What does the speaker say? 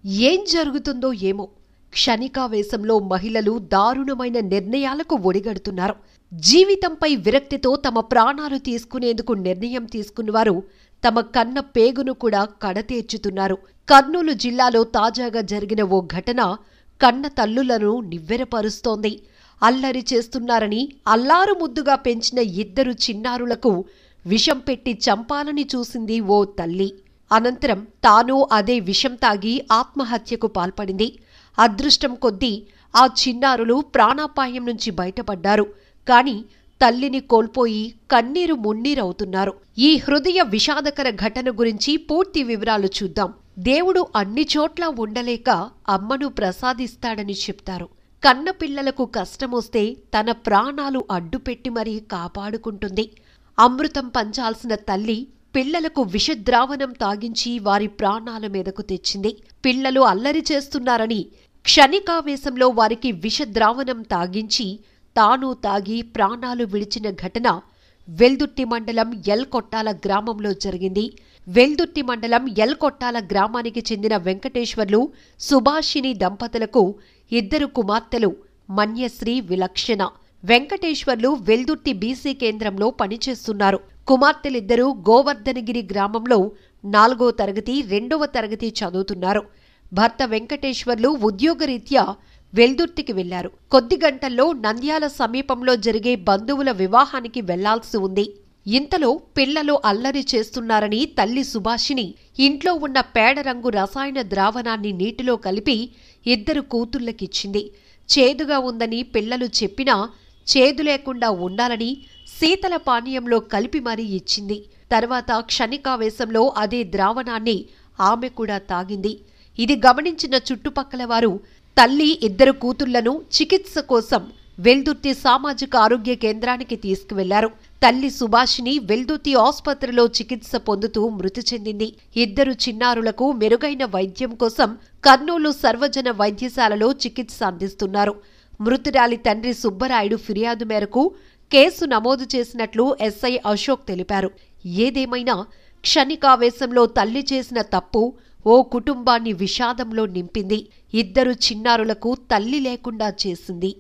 ఏం జరుగుతుందో ఏమో, క్షణికావేశంలో మహిళలు దారుణమైన నిర్ణయాలకు ఒడిగడుతున్నారు. జీవితంపై విరక్తితో తమ ప్రాణాలు తీసుకునేందుకు నిర్ణయం తీసుకున్నవారు తమ కన్న పేగును కూడా కడతేర్చుతున్నారు. కర్నూలు జిల్లాలో తాజాగా జరిగిన ఓ ఘటన కన్న తల్లులను నివ్వెరపరుస్తోంది. అల్లరి చేస్తున్నారని అల్లారు ముద్దుగా పెంచిన ఇద్దరు చిన్నారులకు విషం పెట్టి చంపాలని చూసింది ఓ తల్లి. అనంతరం తాను అదే విషం తాగి ఆత్మహత్యకు పాల్పడింది. అదృష్టం కొద్దీ ఆ చిన్నారులు ప్రాణాపాయం నుంచి బయటపడ్డారు. కాని తల్లిని కోల్పోయి కన్నీరు మున్నీరవుతున్నారు. ఈ హృదయ విషాదకర ఘటన గురించి పూర్తి వివరాలు చూద్దాం. దేవుడు అన్ని చోట్ల ఉండలేక అమ్మను ప్రసాదిస్తాడని చెప్తారు. కన్నపిల్లలకు కష్టమొస్తే తన ప్రాణాలు అడ్డుపెట్టి మరీ కాపాడుకుంటుంది. అమృతం పంచాల్సిన తల్లి పిల్లలకు విషద్రావణం తాగించి వారి ప్రాణాల మీదకు తెచ్చింది. పిల్లలు అల్లరి చేస్తున్నారని క్షణికావేశంలో వారికి విషద్రావణం తాగించి తాను తాగి ప్రాణాలు విడిచిన ఘటన వెల్దుర్తి మండలం ఎల్కొట్టాల గ్రామంలో జరిగింది. వెల్దుర్తి మండలం ఎల్కొట్టాల గ్రామానికి చెందిన వెంకటేశ్వర్లు, సుభాషిణి దంపతులకు ఇద్దరు కుమార్తెలు మన్యశ్రీ, విలక్షణ. వెంకటేశ్వర్లు వెల్దుర్తి బీసీ కేంద్రంలో పనిచేస్తున్నారు. కుమార్తెలిద్దరూ గోవర్ధనగిరి గ్రామంలో 4వ తరగతి, 2వ తరగతి చదువుతున్నారు. భర్త వెంకటేశ్వర్లు ఉద్యోగరీత్యా వెల్దుర్తికి వెళ్లారు. కొద్ది గంటల్లో నంద్యాల సమీపంలో జరిగే బంధువుల వివాహానికి వెళ్లాల్సి ఉంది. ఇంతలో పిల్లలు అల్లరి చేస్తున్నారని తల్లి సుభాషిణి ఇంట్లో ఉన్న పేడ రంగు రసాయన ద్రావణాన్ని నీటిలో కలిపి ఇద్దరు కూతుళ్లకిచ్చింది. చేదుగా ఉందని పిల్లలు చెప్పినా చేదు లేకుండా ఉండాలని శీతల పానీయంలో కలిపి మరీ ఇచ్చింది. తర్వాత క్షణికావేశంలో అదే ద్రావణాన్ని ఆమె కూడా తాగింది. ఇది గమనించిన చుట్టుపక్కల వారు తల్లి ఇద్దరు కూతుళ్లను చికిత్స కోసం వెల్దుర్తి సామాజిక ఆరోగ్య కేంద్రానికి తీసుకువెళ్లారు. తల్లి సుభాషిని వెల్దుర్తి ఆసుపత్రిలో చికిత్స పొందుతూ మృతి చెందింది. ఇద్దరు చిన్నారులకు మెరుగైన వైద్యం కోసం కర్నూలు సర్వజన వైద్యశాలలో చికిత్స అందిస్తున్నారు. మృతురాలి తండ్రి సుబ్బరాయుడు ఫిర్యాదు మేరకు కేసు నమోదు చేసినట్లు ఎస్ఐ అశోక్ తెలిపారు. ఏదేమైనా క్షణికావేశంలో తల్లి చేసిన తప్పు ఓ కుటుంబాన్ని విషాదంలో నింపింది. ఇద్దరు చిన్నారులకు తల్లి లేకుండా చేసింది.